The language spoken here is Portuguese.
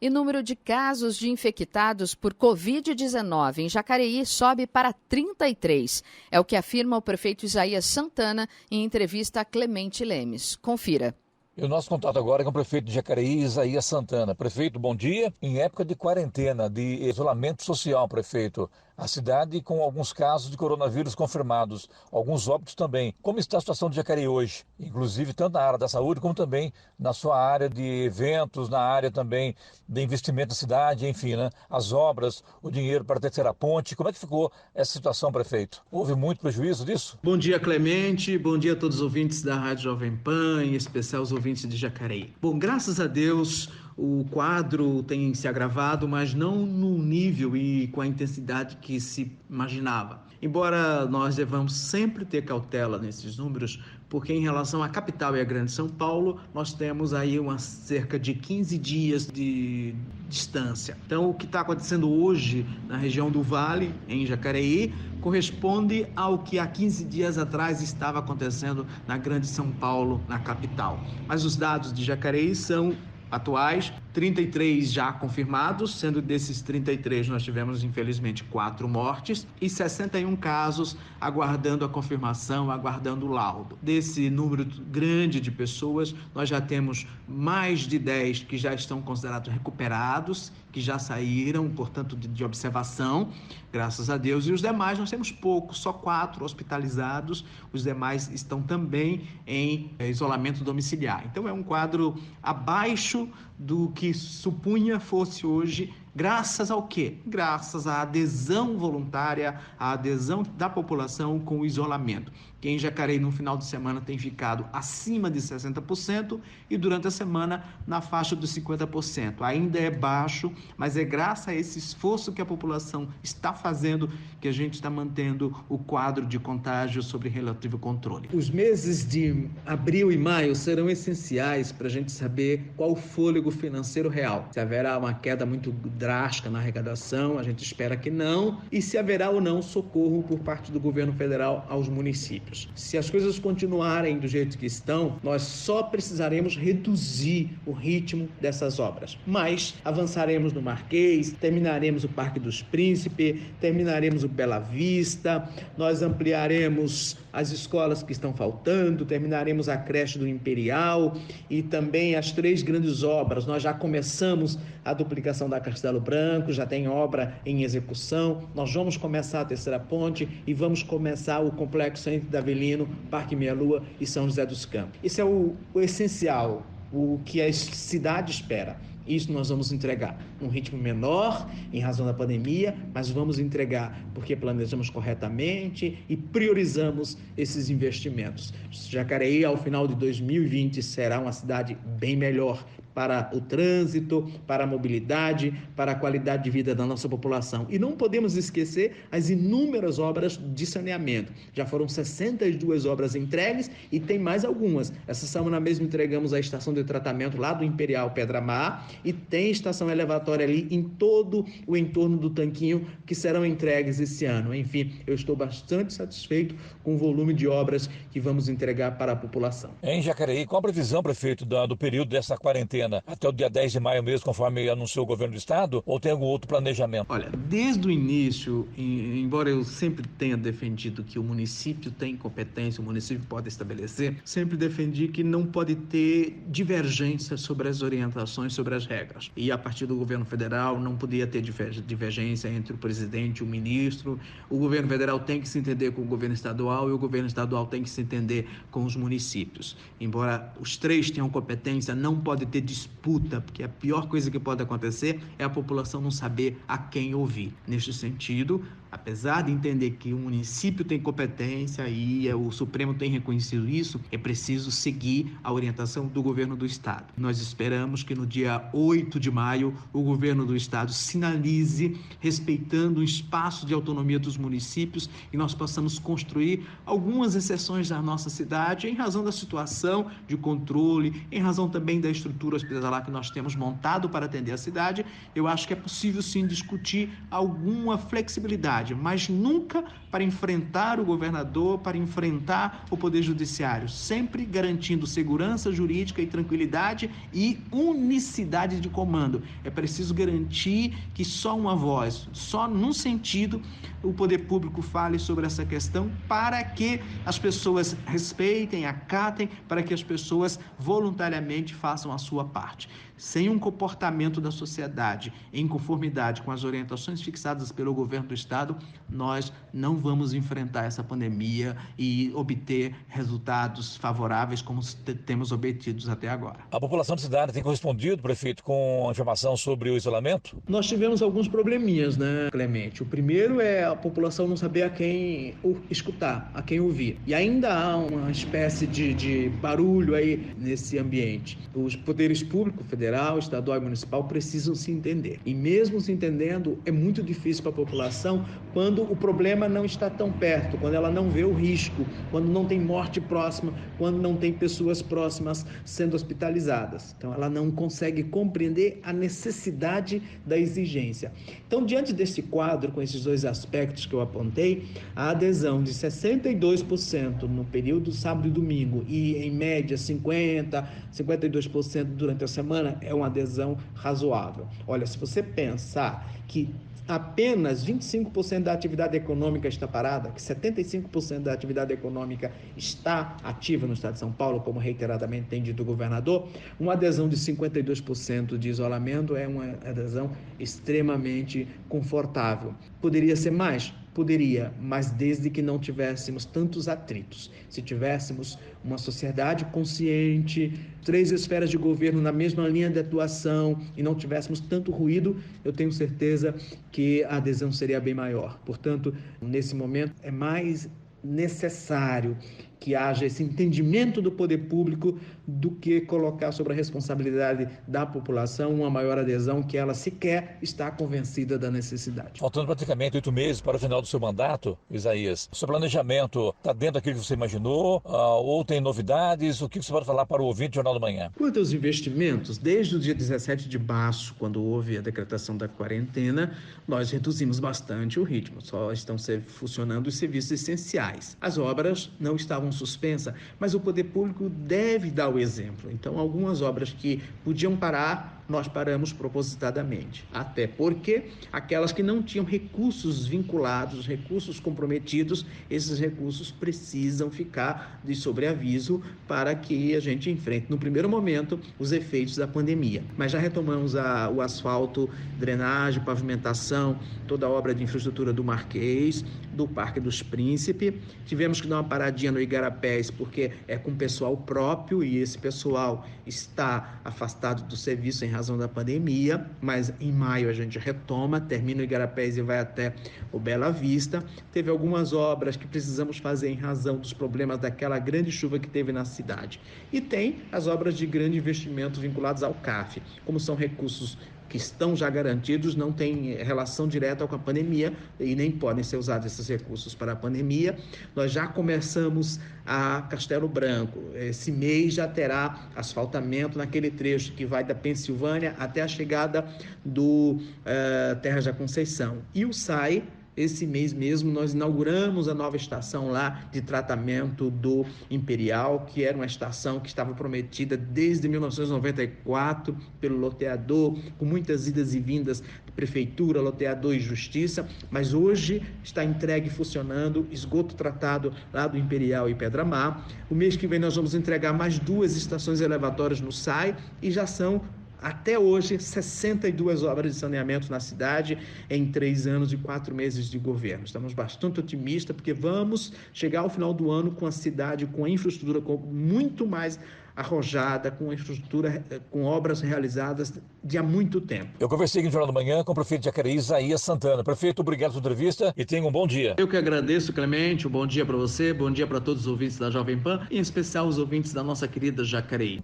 E número de casos de infectados por Covid-19 em Jacareí sobe para 33. É o que afirma o prefeito Isaías Santana em entrevista a Clemente Lemes. Confira. E o nosso contato agora é com o prefeito de Jacareí, Isaías Santana. Prefeito, bom dia. Em época de quarentena, de isolamento social, prefeito, a cidade com alguns casos de coronavírus confirmados, alguns óbitos também. Como está a situação de Jacareí hoje? Inclusive, tanto na área da saúde, como também na sua área de eventos, na área também de investimento na cidade, enfim, né? As obras, o dinheiro para a terceira ponte. Como é que ficou essa situação, prefeito? Houve muito prejuízo disso? Bom dia, Clemente. Bom dia a todos os ouvintes da Rádio Jovem Pan, em especial os ouvintes de Jacareí. Bom, graças a Deus, o quadro tem se agravado, mas não no nível e com a intensidade que se imaginava. Embora nós devamos sempre ter cautela nesses números, porque em relação à capital e à Grande São Paulo, nós temos aí cerca de 15 dias de distância. Então, o que está acontecendo hoje na região do Vale, em Jacareí, corresponde ao que há 15 dias atrás estava acontecendo na Grande São Paulo, na capital. Mas os dados de Jacareí são atuais, 33 já confirmados, sendo desses 33 nós tivemos infelizmente 4 mortes e 61 casos aguardando a confirmação, aguardando o laudo. Desse número grande de pessoas, nós já temos mais de 10 que já estão considerados recuperados, que já saíram, portanto, de observação, graças a Deus, e os demais nós temos poucos, só 4 hospitalizados, os demais estão também em isolamento domiciliar. Então é um quadro abaixo do que supunha fosse hoje, graças ao quê? Graças à adesão voluntária, à adesão da população com o isolamento. Que em Jacareí no final de semana tem ficado acima de 60% e durante a semana na faixa dos 50%. Ainda é baixo, mas é graças a esse esforço que a população está fazendo que a gente está mantendo o quadro de contágio sob relativo controle. Os meses de abril e maio serão essenciais para a gente saber qual o fôlego financeiro real. Se haverá uma queda muito drástica na arrecadação, a gente espera que não, e se haverá ou não socorro por parte do governo federal aos municípios. Se as coisas continuarem do jeito que estão, nós só precisaremos reduzir o ritmo dessas obras. Mas avançaremos no Marquês, terminaremos o Parque dos Príncipes, terminaremos o Bela Vista, nós ampliaremos as escolas que estão faltando, terminaremos a creche do Imperial e também as 3 grandes obras. Nós já começamos a duplicação da Castelo Branco, já tem obra em execução, nós vamos começar a terceira ponte e vamos começar o complexo entre Avelino, Parque Meia Lua e São José dos Campos. Isso é o essencial, o que a cidade espera. Isso nós vamos entregar. Um ritmo menor em razão da pandemia, mas vamos entregar porque planejamos corretamente e priorizamos esses investimentos. Jacareí, ao final de 2020, será uma cidade bem melhor para o trânsito, para a mobilidade, para a qualidade de vida da nossa população. E não podemos esquecer as inúmeras obras de saneamento. Já foram 62 obras entregues e tem mais algumas. Essa semana mesmo entregamos a estação de tratamento lá do Imperial Pedra Mar e tem estação elevatória ali em todo o entorno do Tanquinho que serão entregues esse ano. Enfim, eu estou bastante satisfeito com o volume de obras que vamos entregar para a população. Em Jacareí, qual a previsão, prefeito, do período dessa quarentena? Até o dia 10 de maio mesmo, conforme anunciou o governo do estado, ou tem algum outro planejamento? Olha, desde o início, embora eu sempre tenha defendido que o município tem competência, o município pode estabelecer, sempre defendi que não pode ter divergência sobre as orientações, sobre as regras. E a partir do governo federal não podia ter divergência entre o presidente e o ministro. O governo federal tem que se entender com o governo estadual e o governo estadual tem que se entender com os municípios. Embora os 3 tenham competência, não pode ter disputa, porque a pior coisa que pode acontecer é a população não saber a quem ouvir. Neste sentido, apesar de entender que o município tem competência e o Supremo tem reconhecido isso, é preciso seguir a orientação do governo do estado. Nós esperamos que no dia 8 de maio o governo do estado sinalize, respeitando o espaço de autonomia dos municípios, e nós possamos construir algumas exceções da nossa cidade em razão da situação de controle, em razão também da estrutura hospitalar que nós temos montado para atender a cidade, eu acho que é possível sim discutir alguma flexibilidade, mas nunca para enfrentar o governador, para enfrentar o Poder Judiciário, sempre garantindo segurança jurídica e tranquilidade e unicidade de comando. É preciso garantir que só uma voz, só num sentido, o poder público fale sobre essa questão para que as pessoas respeitem, acatem, para que as pessoas voluntariamente façam a sua parte. Sem um comportamento da sociedade em conformidade com as orientações fixadas pelo governo do Estado, nós não vamos enfrentar essa pandemia e obter resultados favoráveis como temos obtidos até agora. A população da cidade tem correspondido, prefeito, com a informação sobre o isolamento? Nós tivemos alguns probleminhas, né, Clemente? O primeiro é a população não saber a quem escutar, a quem ouvir. E ainda há uma espécie de barulho aí nesse ambiente. Os poderes públicos, federal, estadual e municipal, precisam se entender. E mesmo se entendendo, é muito difícil para a população quando o problema não está tão perto, quando ela não vê o risco, quando não tem morte próxima, quando não tem pessoas próximas sendo hospitalizadas. Então, ela não consegue compreender a necessidade da exigência. Então, diante desse quadro, com esses dois aspectos que eu apontei, a adesão de 62% no período sábado e domingo e, em média, 52% durante a semana é uma adesão razoável. Olha, se você pensar que apenas 25% da atividade econômica está parada, que 75% da atividade econômica está ativa no estado de São Paulo, como reiteradamente tem dito o governador, uma adesão de 52% de isolamento é uma adesão extremamente confortável. Poderia ser mais? Poderia, mas desde que não tivéssemos tantos atritos. Se tivéssemos uma sociedade consciente, 3 esferas de governo na mesma linha de atuação e não tivéssemos tanto ruído, eu tenho certeza que a adesão seria bem maior. Portanto, nesse momento é mais necessário que haja esse entendimento do poder público do que colocar sobre a responsabilidade da população uma maior adesão que ela sequer está convencida da necessidade. Faltando praticamente 8 meses para o final do seu mandato, Isaías, o seu planejamento está dentro daquilo que você imaginou ou tem novidades? O que você pode falar para o ouvinte do Jornal da Manhã? Quanto aos investimentos, desde o dia 17 de março, quando houve a decretação da quarentena, nós reduzimos bastante o ritmo, só estão funcionando os serviços essenciais. As obras não estavam suspensas, mas o poder público deve dar o exemplo. Então, algumas obras que podiam parar, nós paramos propositadamente. Até porque aquelas que não tinham recursos vinculados, recursos comprometidos, esses recursos precisam ficar de sobreaviso para que a gente enfrente, no primeiro momento, os efeitos da pandemia. Mas já retomamos o asfalto, drenagem, pavimentação, toda a obra de infraestrutura do Marquês, do Parque dos Príncipes. Tivemos que dar uma paradinha no Igarapés, porque é com pessoal próprio e esse pessoal está afastado do serviço em razão da pandemia, mas em maio a gente retoma, termina o Igarapés e vai até o Bela Vista. Teve algumas obras que precisamos fazer em razão dos problemas daquela grande chuva que teve na cidade. E tem as obras de grande investimento vinculadas ao CAF, como são recursos que estão já garantidos, não tem relação direta com a pandemia e nem podem ser usados esses recursos para a pandemia. Nós já começamos a Castelo Branco. Esse mês já terá asfaltamento naquele trecho que vai da Pensilvânia até a chegada do Terra da Conceição. E o SAI, esse mês mesmo, nós inauguramos a nova estação lá de tratamento do Imperial, que era uma estação que estava prometida desde 1994 pelo loteador, com muitas idas e vindas de prefeitura, loteador e justiça, mas hoje está entregue e funcionando, esgoto tratado lá do Imperial e Pedra-Mar. O mês que vem nós vamos entregar mais 2 estações elevatórias no SAI e já são até hoje, 62 obras de saneamento na cidade em 3 anos e 4 meses de governo. Estamos bastante otimistas porque vamos chegar ao final do ano com a cidade, com a infraestrutura muito mais arrojada, com a infraestrutura, com obras realizadas de há muito tempo. Eu conversei aqui no Jornal da Manhã com o prefeito de Jacareí, Isaías Santana. Prefeito, obrigado pela entrevista e tenha um bom dia. Eu que agradeço, Clemente. Um bom dia para você, bom dia para todos os ouvintes da Jovem Pan, em especial os ouvintes da nossa querida Jacareí.